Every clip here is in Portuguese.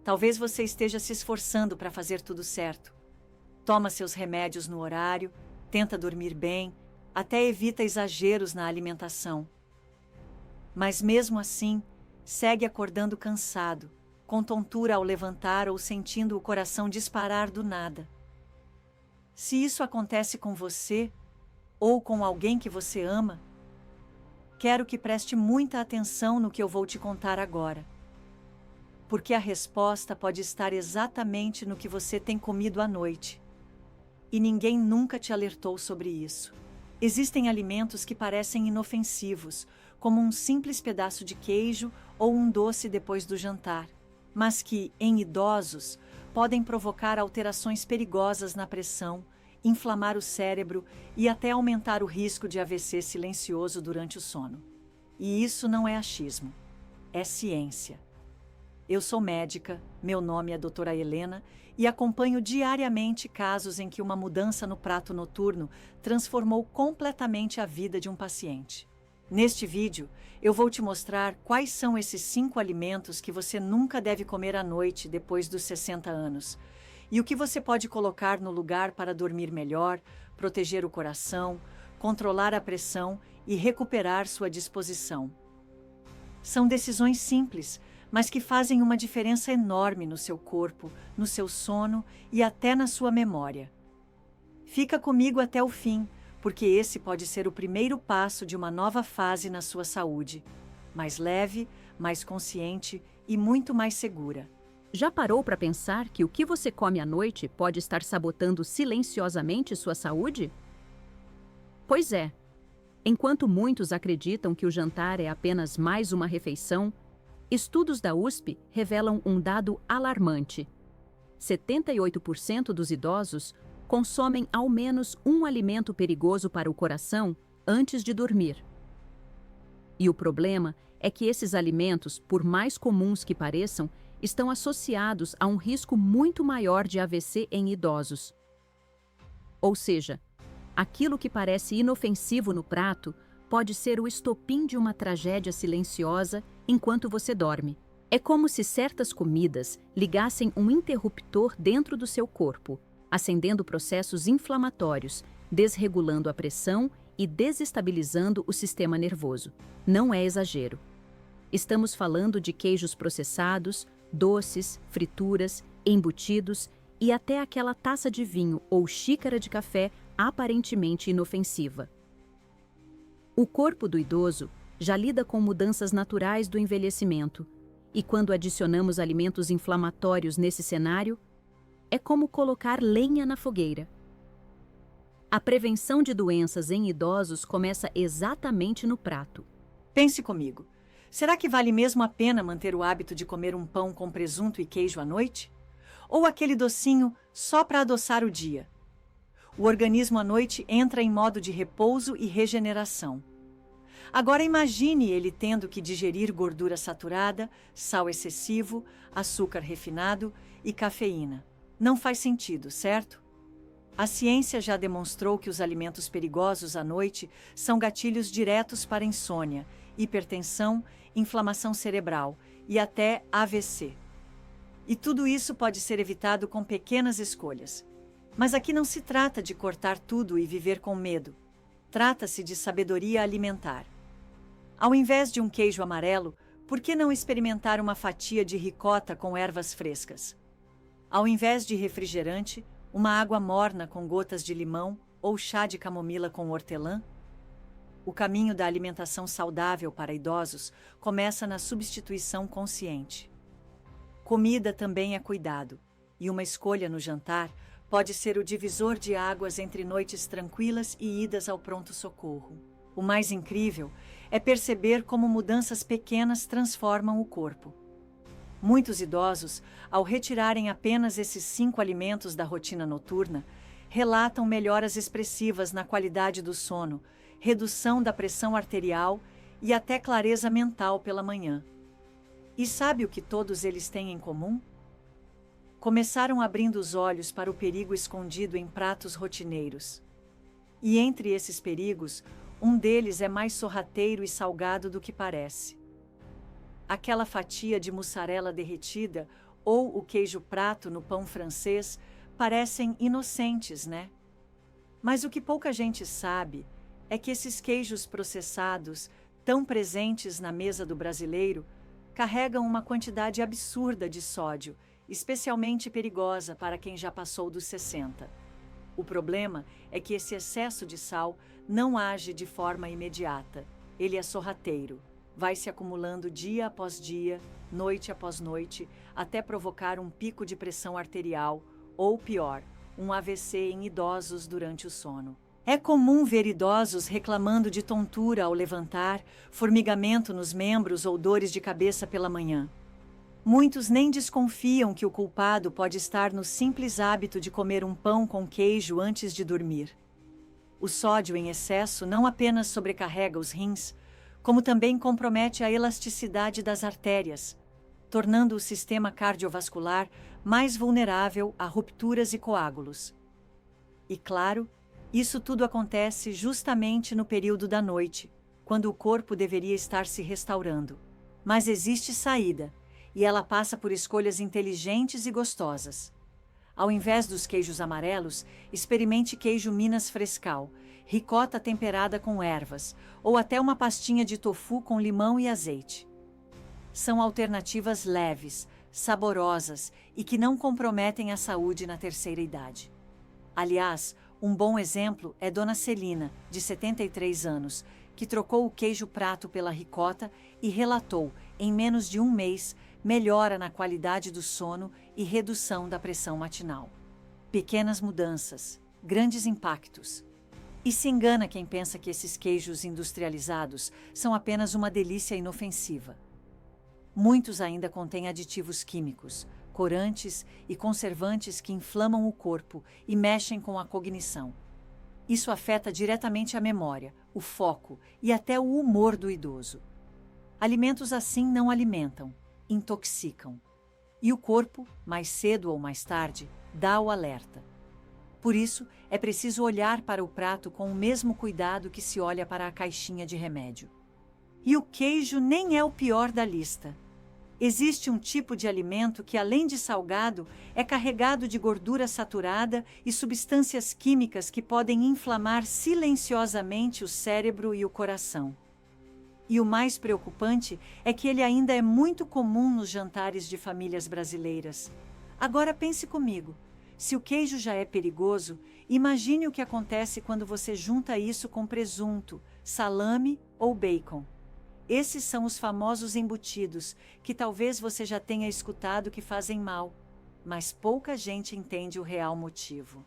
Talvez você esteja se esforçando para fazer tudo certo. Toma seus remédios no horário, tenta dormir bem, até evita exageros na alimentação. Mas mesmo assim, segue acordando cansado, com tontura ao levantar ou sentindo o coração disparar do nada. Se isso acontece com você, ou com alguém que você ama, quero que preste muita atenção no que eu vou te contar agora. Porque a resposta pode estar exatamente no que você tem comido à noite. E ninguém nunca te alertou sobre isso. Existem alimentos que parecem inofensivos, como um simples pedaço de queijo ou um doce depois do jantar, mas que, em idosos, podem provocar alterações perigosas na pressão, inflamar o cérebro e até aumentar o risco de AVC silencioso durante o sono. E isso não é achismo, é ciência. Eu sou médica, meu nome é doutora Helena e acompanho diariamente casos em que uma mudança no prato noturno transformou completamente a vida de um paciente. Neste vídeo, eu vou te mostrar quais são esses 5 alimentos que você nunca deve comer à noite depois dos 60 anos e o que você pode colocar no lugar para dormir melhor, proteger o coração, controlar a pressão e recuperar sua disposição. São decisões simples, mas que fazem uma diferença enorme no seu corpo, no seu sono e até na sua memória. Fica comigo até o fim, porque esse pode ser o primeiro passo de uma nova fase na sua saúde, mais leve, mais consciente e muito mais segura. Já parou para pensar que o que você come à noite pode estar sabotando silenciosamente sua saúde? Pois é. Enquanto muitos acreditam que o jantar é apenas mais uma refeição, estudos da USP revelam um dado alarmante. 78% dos idosos consomem ao menos um alimento perigoso para o coração antes de dormir. E o problema é que esses alimentos, por mais comuns que pareçam, estão associados a um risco muito maior de AVC em idosos. Ou seja, aquilo que parece inofensivo no prato pode ser o estopim de uma tragédia silenciosa enquanto você dorme. É como se certas comidas ligassem um interruptor dentro do seu corpo, acendendo processos inflamatórios, desregulando a pressão e desestabilizando o sistema nervoso. Não é exagero. Estamos falando de queijos processados, doces, frituras, embutidos e até aquela taça de vinho ou xícara de café aparentemente inofensiva. O corpo do idoso já lida com mudanças naturais do envelhecimento, e quando adicionamos alimentos inflamatórios nesse cenário, é como colocar lenha na fogueira. A prevenção de doenças em idosos começa exatamente no prato. Pense comigo, será que vale mesmo a pena manter o hábito de comer um pão com presunto e queijo à noite? Ou aquele docinho só para adoçar o dia? O organismo à noite entra em modo de repouso e regeneração. Agora imagine ele tendo que digerir gordura saturada, sal excessivo, açúcar refinado e cafeína. Não faz sentido, certo? A ciência já demonstrou que os alimentos perigosos à noite são gatilhos diretos para insônia, hipertensão, inflamação cerebral e até AVC. E tudo isso pode ser evitado com pequenas escolhas. Mas aqui não se trata de cortar tudo e viver com medo. Trata-se de sabedoria alimentar. Ao invés de um queijo amarelo, por que não experimentar uma fatia de ricota com ervas frescas? Ao invés de refrigerante, uma água morna com gotas de limão ou chá de camomila com hortelã? O caminho da alimentação saudável para idosos começa na substituição consciente. Comida também é cuidado, e uma escolha no jantar pode ser o divisor de águas entre noites tranquilas e idas ao pronto-socorro. O mais incrível é perceber como mudanças pequenas transformam o corpo. Muitos idosos, ao retirarem apenas esses 5 alimentos da rotina noturna, relatam melhoras expressivas na qualidade do sono, redução da pressão arterial e até clareza mental pela manhã. E sabe o que todos eles têm em comum? Começaram abrindo os olhos para o perigo escondido em pratos rotineiros. E entre esses perigos, um deles é mais sorrateiro e salgado do que parece. Aquela fatia de mussarela derretida ou o queijo prato no pão francês parecem inocentes, né? Mas o que pouca gente sabe é que esses queijos processados, tão presentes na mesa do brasileiro, carregam uma quantidade absurda de sódio, especialmente perigosa para quem já passou dos 60. O problema é que esse excesso de sal não age de forma imediata. Ele é sorrateiro. Vai se acumulando dia após dia, noite após noite, até provocar um pico de pressão arterial ou, pior, um AVC em idosos durante o sono. É comum ver idosos reclamando de tontura ao levantar, formigamento nos membros ou dores de cabeça pela manhã. Muitos nem desconfiam que o culpado pode estar no simples hábito de comer um pão com queijo antes de dormir. O sódio em excesso não apenas sobrecarrega os rins, como também compromete a elasticidade das artérias, tornando o sistema cardiovascular mais vulnerável a rupturas e coágulos. E claro, isso tudo acontece justamente no período da noite, quando o corpo deveria estar se restaurando. Mas existe saída, e ela passa por escolhas inteligentes e gostosas. Ao invés dos queijos amarelos, experimente queijo Minas Frescal, ricota temperada com ervas, ou até uma pastinha de tofu com limão e azeite. São alternativas leves, saborosas e que não comprometem a saúde na terceira idade. Aliás, um bom exemplo é Dona Celina, de 73 anos, que trocou o queijo prato pela ricota e relatou, em menos de um mês, melhora na qualidade do sono e redução da pressão matinal. Pequenas mudanças, grandes impactos. E se engana quem pensa que esses queijos industrializados são apenas uma delícia inofensiva. Muitos ainda contêm aditivos químicos, corantes e conservantes que inflamam o corpo e mexem com a cognição. Isso afeta diretamente a memória, o foco e até o humor do idoso. Alimentos assim não alimentam, intoxicam. E o corpo, mais cedo ou mais tarde, dá o alerta. Por isso, é preciso olhar para o prato com o mesmo cuidado que se olha para a caixinha de remédio. E o queijo nem é o pior da lista. Existe um tipo de alimento que, além de salgado, é carregado de gordura saturada e substâncias químicas que podem inflamar silenciosamente o cérebro e o coração. E o mais preocupante é que ele ainda é muito comum nos jantares de famílias brasileiras. Agora pense comigo, se o queijo já é perigoso, imagine o que acontece quando você junta isso com presunto, salame ou bacon. Esses são os famosos embutidos, que talvez você já tenha escutado que fazem mal, mas pouca gente entende o real motivo.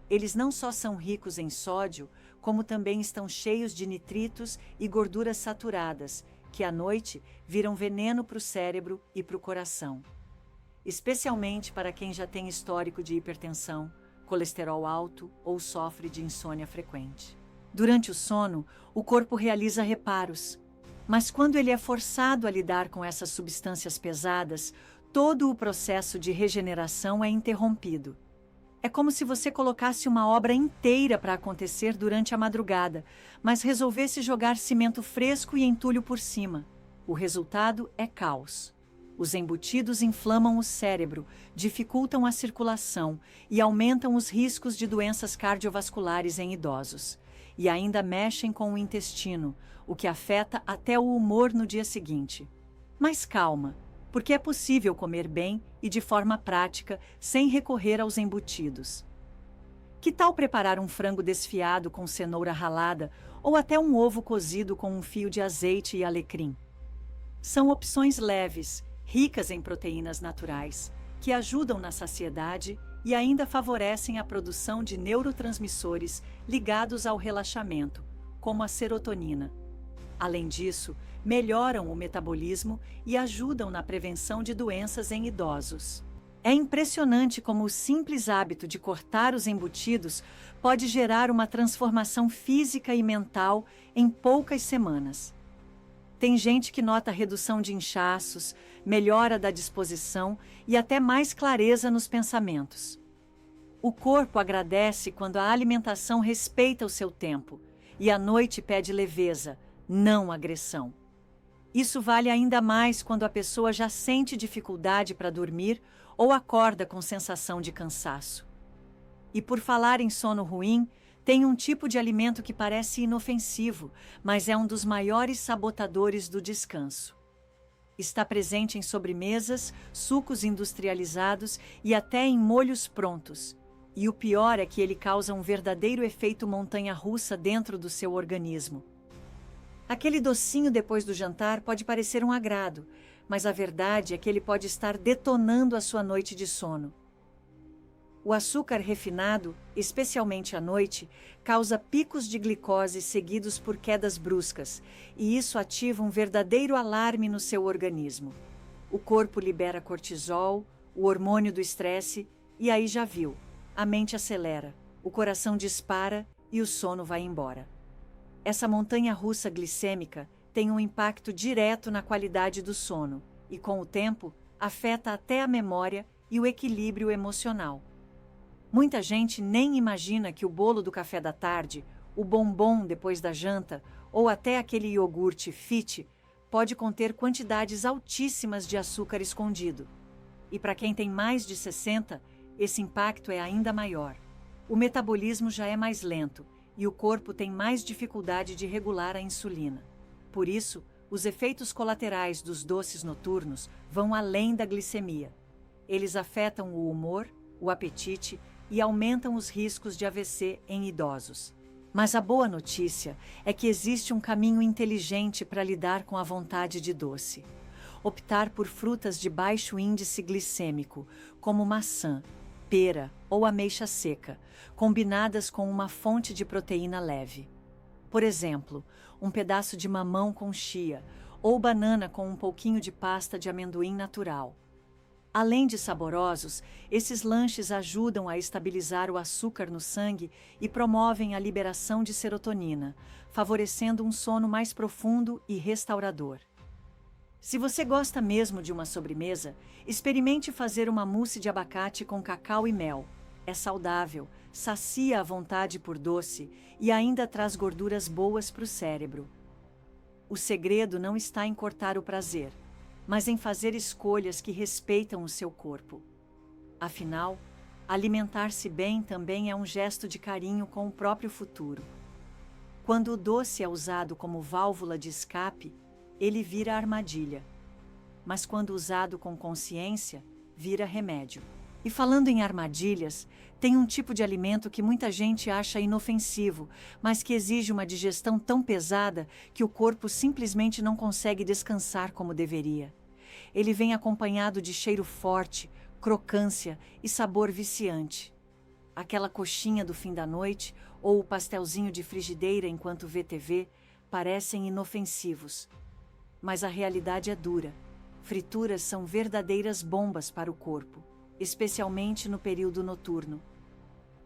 Eles não só são ricos em sódio, como também estão cheios de nitritos e gorduras saturadas, que à noite viram veneno para o cérebro e para o coração. Especialmente para quem já tem histórico de hipertensão, colesterol alto ou sofre de insônia frequente. Durante o sono, o corpo realiza reparos, mas quando ele é forçado a lidar com essas substâncias pesadas, todo o processo de regeneração é interrompido. É como se você colocasse uma obra inteira para acontecer durante a madrugada, mas resolvesse jogar cimento fresco e entulho por cima. O resultado é caos. Os embutidos inflamam o cérebro, dificultam a circulação e aumentam os riscos de doenças cardiovasculares em idosos. E ainda mexem com o intestino, o que afeta até o humor no dia seguinte. Mas calma, porque é possível comer bem e de forma prática, sem recorrer aos embutidos. Que tal preparar um frango desfiado com cenoura ralada ou até um ovo cozido com um fio de azeite e alecrim? São opções leves, ricas em proteínas naturais, que ajudam na saciedade e ainda favorecem a produção de neurotransmissores ligados ao relaxamento, como a serotonina. Além disso, melhoram o metabolismo e ajudam na prevenção de doenças em idosos. É impressionante como o simples hábito de cortar os embutidos pode gerar uma transformação física e mental em poucas semanas. Tem gente que nota redução de inchaços, melhora da disposição e até mais clareza nos pensamentos. O corpo agradece quando a alimentação respeita o seu tempo e a noite pede leveza, não agressão. Isso vale ainda mais quando a pessoa já sente dificuldade para dormir ou acorda com sensação de cansaço. E por falar em sono ruim, tem um tipo de alimento que parece inofensivo, mas é um dos maiores sabotadores do descanso. Está presente em sobremesas, sucos industrializados e até em molhos prontos. E o pior é que ele causa um verdadeiro efeito montanha-russa dentro do seu organismo. Aquele docinho depois do jantar pode parecer um agrado, mas a verdade é que ele pode estar detonando a sua noite de sono. O açúcar refinado, especialmente à noite, causa picos de glicose seguidos por quedas bruscas, e isso ativa um verdadeiro alarme no seu organismo. O corpo libera cortisol, o hormônio do estresse, e aí já viu, a mente acelera, o coração dispara e o sono vai embora. Essa montanha-russa glicêmica tem um impacto direto na qualidade do sono e, com o tempo, afeta até a memória e o equilíbrio emocional. Muita gente nem imagina que o bolo do café da tarde, o bombom depois da janta ou até aquele iogurte fit pode conter quantidades altíssimas de açúcar escondido. E para quem tem mais de 60, esse impacto é ainda maior. O metabolismo já é mais lento e o corpo tem mais dificuldade de regular a insulina. Por isso, os efeitos colaterais dos doces noturnos vão além da glicemia. Eles afetam o humor, o apetite e aumentam os riscos de AVC em idosos. Mas a boa notícia é que existe um caminho inteligente para lidar com a vontade de doce. Optar por frutas de baixo índice glicêmico, como maçã, pera ou ameixa seca, combinadas com uma fonte de proteína leve. Por exemplo, um pedaço de mamão com chia ou banana com um pouquinho de pasta de amendoim natural. Além de saborosos, esses lanches ajudam a estabilizar o açúcar no sangue e promovem a liberação de serotonina, favorecendo um sono mais profundo e restaurador. Se você gosta mesmo de uma sobremesa, experimente fazer uma mousse de abacate com cacau e mel. É saudável, sacia a vontade por doce e ainda traz gorduras boas para o cérebro. O segredo não está em cortar o prazer, mas em fazer escolhas que respeitam o seu corpo. Afinal, alimentar-se bem também é um gesto de carinho com o próprio futuro. Quando o doce é usado como válvula de escape, ele vira armadilha. Mas quando usado com consciência, vira remédio. E falando em armadilhas, tem um tipo de alimento que muita gente acha inofensivo, mas que exige uma digestão tão pesada que o corpo simplesmente não consegue descansar como deveria. Ele vem acompanhado de cheiro forte, crocância e sabor viciante. Aquela coxinha do fim da noite ou o pastelzinho de frigideira enquanto vê TV parecem inofensivos. Mas a realidade é dura. Frituras são verdadeiras bombas para o corpo, especialmente no período noturno.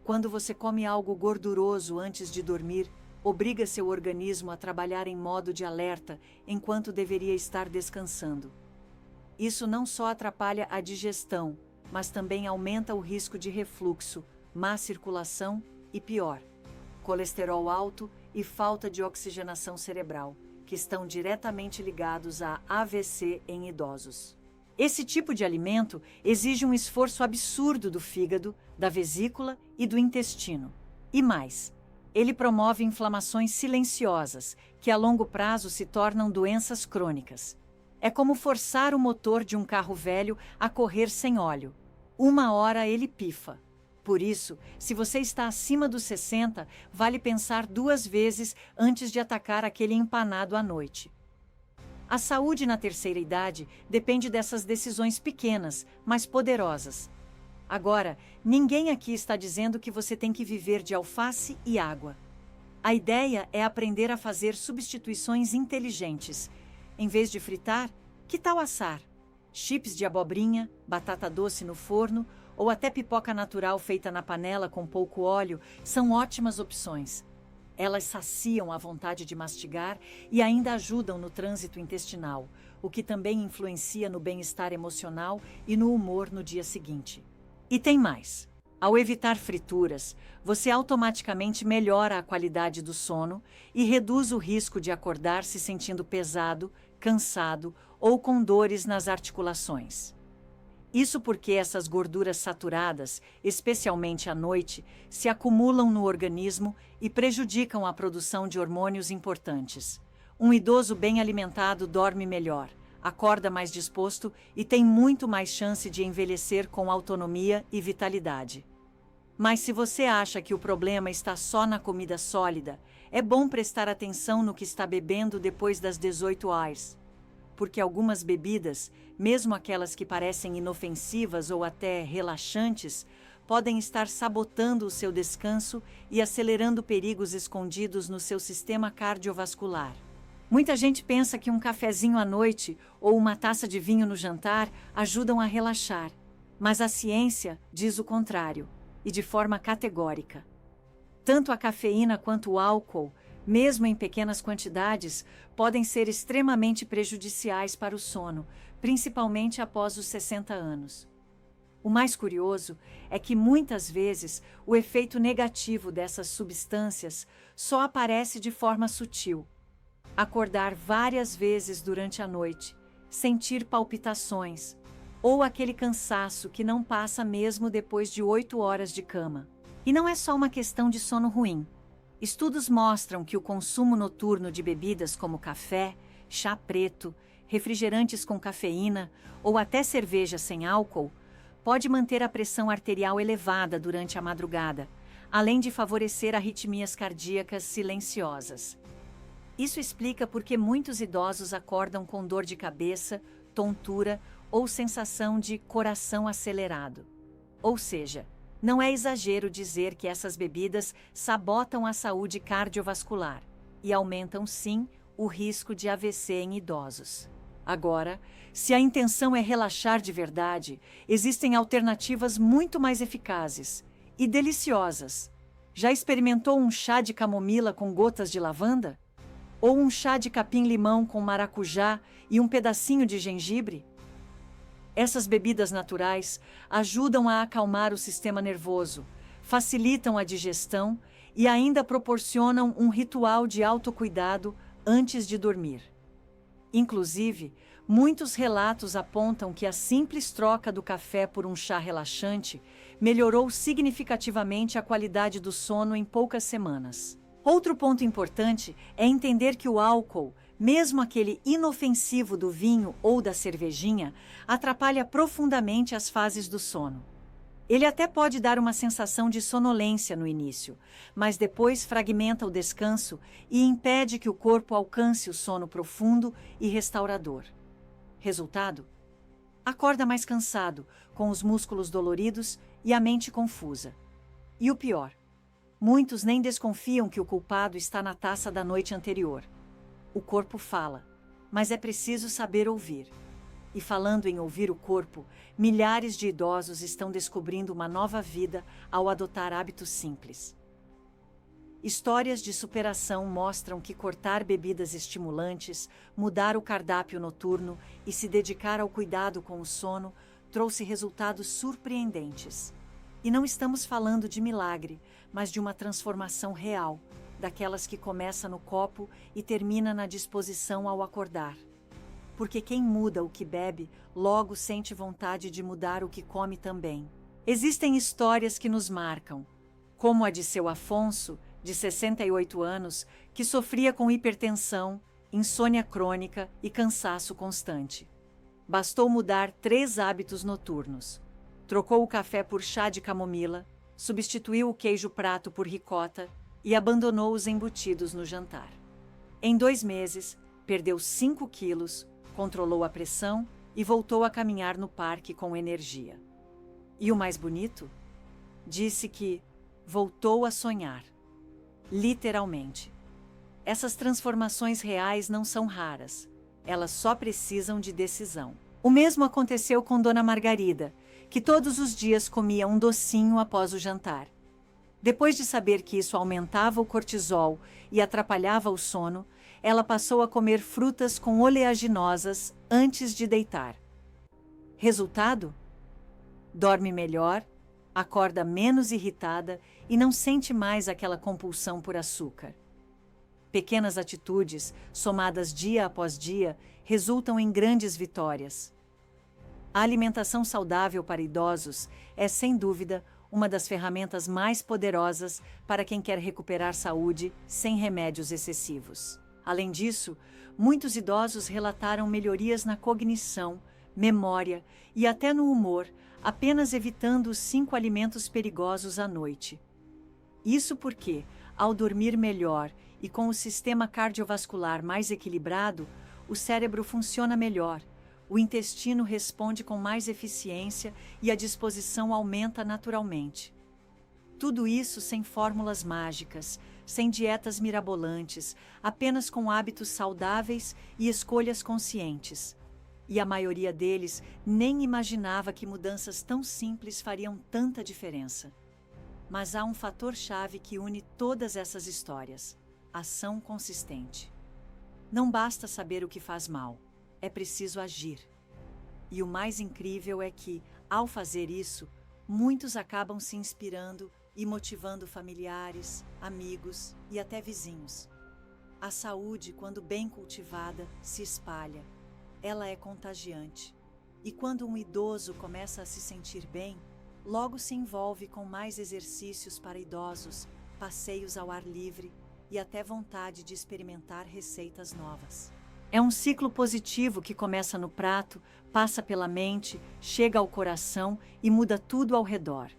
Quando você come algo gorduroso antes de dormir, obriga seu organismo a trabalhar em modo de alerta enquanto deveria estar descansando. Isso não só atrapalha a digestão, mas também aumenta o risco de refluxo, má circulação e, pior, colesterol alto e falta de oxigenação cerebral, que estão diretamente ligados a AVC em idosos. Esse tipo de alimento exige um esforço absurdo do fígado, da vesícula e do intestino. E mais, ele promove inflamações silenciosas, que a longo prazo se tornam doenças crônicas. É como forçar o motor de um carro velho a correr sem óleo. Uma hora ele pifa. Por isso, se você está acima dos 60, vale pensar 2 vezes antes de atacar aquele empanado à noite. A saúde na terceira idade depende dessas decisões pequenas, mas poderosas. Agora, ninguém aqui está dizendo que você tem que viver de alface e água. A ideia é aprender a fazer substituições inteligentes. Em vez de fritar, que tal assar? Chips de abobrinha, batata doce no forno ou até pipoca natural feita na panela com pouco óleo são ótimas opções. Elas saciam a vontade de mastigar e ainda ajudam no trânsito intestinal, o que também influencia no bem-estar emocional e no humor no dia seguinte. E tem mais. Ao evitar frituras, você automaticamente melhora a qualidade do sono e reduz o risco de acordar se sentindo pesado, cansado ou com dores nas articulações. Isso porque essas gorduras saturadas, especialmente à noite, se acumulam no organismo e prejudicam a produção de hormônios importantes. Um idoso bem alimentado dorme melhor, acorda mais disposto e tem muito mais chance de envelhecer com autonomia e vitalidade. Mas se você acha que o problema está só na comida sólida, é bom prestar atenção no que está bebendo depois das 18 horas. Porque algumas bebidas, mesmo aquelas que parecem inofensivas ou até relaxantes, podem estar sabotando o seu descanso e acelerando perigos escondidos no seu sistema cardiovascular. Muita gente pensa que um cafezinho à noite ou uma taça de vinho no jantar ajudam a relaxar, mas a ciência diz o contrário, e de forma categórica. Tanto a cafeína quanto o álcool, mesmo em pequenas quantidades, podem ser extremamente prejudiciais para o sono, principalmente após os 60 anos. O mais curioso é que muitas vezes o efeito negativo dessas substâncias só aparece de forma sutil. Acordar várias vezes durante a noite, sentir palpitações, ou aquele cansaço que não passa mesmo depois de 8 horas de cama. E não é só uma questão de sono ruim. Estudos mostram que o consumo noturno de bebidas como café, chá preto, refrigerantes com cafeína ou até cerveja sem álcool pode manter a pressão arterial elevada durante a madrugada, além de favorecer arritmias cardíacas silenciosas. Isso explica por que muitos idosos acordam com dor de cabeça, tontura ou sensação de coração acelerado. Ou seja, não é exagero dizer que essas bebidas sabotam a saúde cardiovascular e aumentam, sim, o risco de AVC em idosos. Agora, se a intenção é relaxar de verdade, existem alternativas muito mais eficazes e deliciosas. Já experimentou um chá de camomila com gotas de lavanda? Ou um chá de capim-limão com maracujá e um pedacinho de gengibre? Essas bebidas naturais ajudam a acalmar o sistema nervoso, facilitam a digestão e ainda proporcionam um ritual de autocuidado antes de dormir. Inclusive, muitos relatos apontam que a simples troca do café por um chá relaxante melhorou significativamente a qualidade do sono em poucas semanas. Outro ponto importante é entender que o álcool, mesmo aquele inofensivo do vinho ou da cervejinha, atrapalha profundamente as fases do sono. Ele até pode dar uma sensação de sonolência no início, mas depois fragmenta o descanso e impede que o corpo alcance o sono profundo e restaurador. Resultado? Acorda mais cansado, com os músculos doloridos e a mente confusa. E o pior, muitos nem desconfiam que o culpado está na taça da noite anterior. O corpo fala, mas é preciso saber ouvir. E falando em ouvir o corpo, milhares de idosos estão descobrindo uma nova vida ao adotar hábitos simples. Histórias de superação mostram que cortar bebidas estimulantes, mudar o cardápio noturno e se dedicar ao cuidado com o sono trouxe resultados surpreendentes. E não estamos falando de milagre, mas de uma transformação real, daquelas que começa no copo e termina na disposição ao acordar. Porque quem muda o que bebe, logo sente vontade de mudar o que come também. Existem histórias que nos marcam, como a de seu Afonso, de 68 anos, que sofria com hipertensão, insônia crônica e cansaço constante. Bastou mudar 3 hábitos noturnos. Trocou o café por chá de camomila, substituiu o queijo prato por ricota e abandonou os embutidos no jantar. Em 2 meses, perdeu 5 quilos, controlou a pressão e voltou a caminhar no parque com energia. E o mais bonito? Disse que voltou a sonhar. Literalmente. Essas transformações reais não são raras. Elas só precisam de decisão. O mesmo aconteceu com Dona Margarida, que todos os dias comia um docinho após o jantar. Depois de saber que isso aumentava o cortisol e atrapalhava o sono, ela passou a comer frutas com oleaginosas antes de deitar. Resultado? Dorme melhor, acorda menos irritada e não sente mais aquela compulsão por açúcar. Pequenas atitudes, somadas dia após dia, resultam em grandes vitórias. A alimentação saudável para idosos é, sem dúvida, uma das ferramentas mais poderosas para quem quer recuperar saúde sem remédios excessivos. Além disso, muitos idosos relataram melhorias na cognição, memória e até no humor, apenas evitando os 5 alimentos perigosos à noite. Isso porque, ao dormir melhor e com o sistema cardiovascular mais equilibrado, o cérebro funciona melhor, o intestino responde com mais eficiência e a disposição aumenta naturalmente. Tudo isso sem fórmulas mágicas, sem dietas mirabolantes, apenas com hábitos saudáveis e escolhas conscientes. E a maioria deles nem imaginava que mudanças tão simples fariam tanta diferença. Mas há um fator-chave que une todas essas histórias: ação consistente. Não basta saber o que faz mal, é preciso agir. E o mais incrível é que, ao fazer isso, muitos acabam se inspirando e motivando familiares, amigos e até vizinhos. A saúde, quando bem cultivada, se espalha. Ela é contagiante. E quando um idoso começa a se sentir bem, logo se envolve com mais exercícios para idosos, passeios ao ar livre e até vontade de experimentar receitas novas. É um ciclo positivo que começa no prato, passa pela mente, chega ao coração e muda tudo ao redor.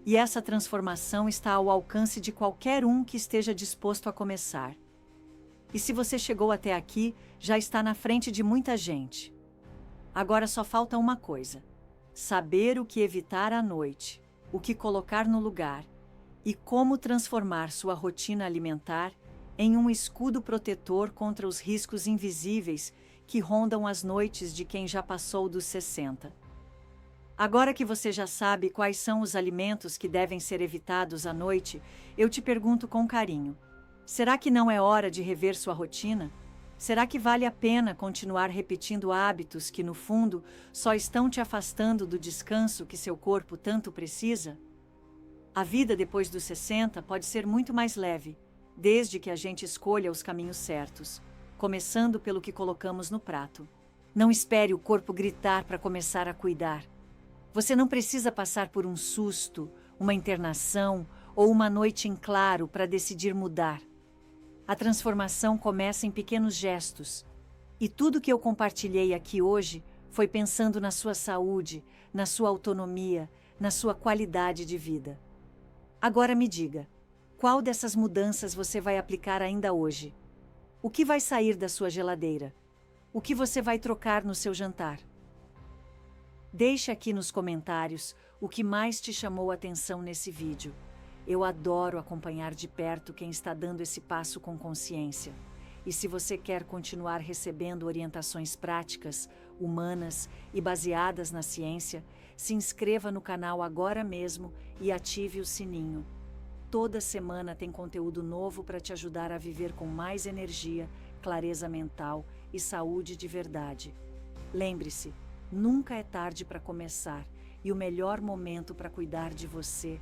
E essa transformação está ao alcance de qualquer um que esteja disposto a começar. E se você chegou até aqui, já está na frente de muita gente. Agora só falta uma coisa: saber o que evitar à noite, o que colocar no lugar e como transformar sua rotina alimentar em um escudo protetor contra os riscos invisíveis que rondam as noites de quem já passou dos 60. Agora que você já sabe quais são os alimentos que devem ser evitados à noite, eu te pergunto com carinho: será que não é hora de rever sua rotina? Será que vale a pena continuar repetindo hábitos que, no fundo, só estão te afastando do descanso que seu corpo tanto precisa? A vida depois dos 60 pode ser muito mais leve, desde que a gente escolha os caminhos certos, começando pelo que colocamos no prato. Não espere o corpo gritar para começar a cuidar. Você não precisa passar por um susto, uma internação ou uma noite em claro para decidir mudar. A transformação começa em pequenos gestos. E tudo que eu compartilhei aqui hoje foi pensando na sua saúde, na sua autonomia, na sua qualidade de vida. Agora me diga, qual dessas mudanças você vai aplicar ainda hoje? O que vai sair da sua geladeira? O que você vai trocar no seu jantar? Deixe aqui nos comentários o que mais te chamou a atenção nesse vídeo. Eu adoro acompanhar de perto quem está dando esse passo com consciência. E se você quer continuar recebendo orientações práticas, humanas e baseadas na ciência, se inscreva no canal agora mesmo e ative o sininho. Toda semana tem conteúdo novo para te ajudar a viver com mais energia, clareza mental e saúde de verdade. Lembre-se, nunca é tarde para começar e o melhor momento para cuidar de você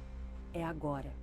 é agora.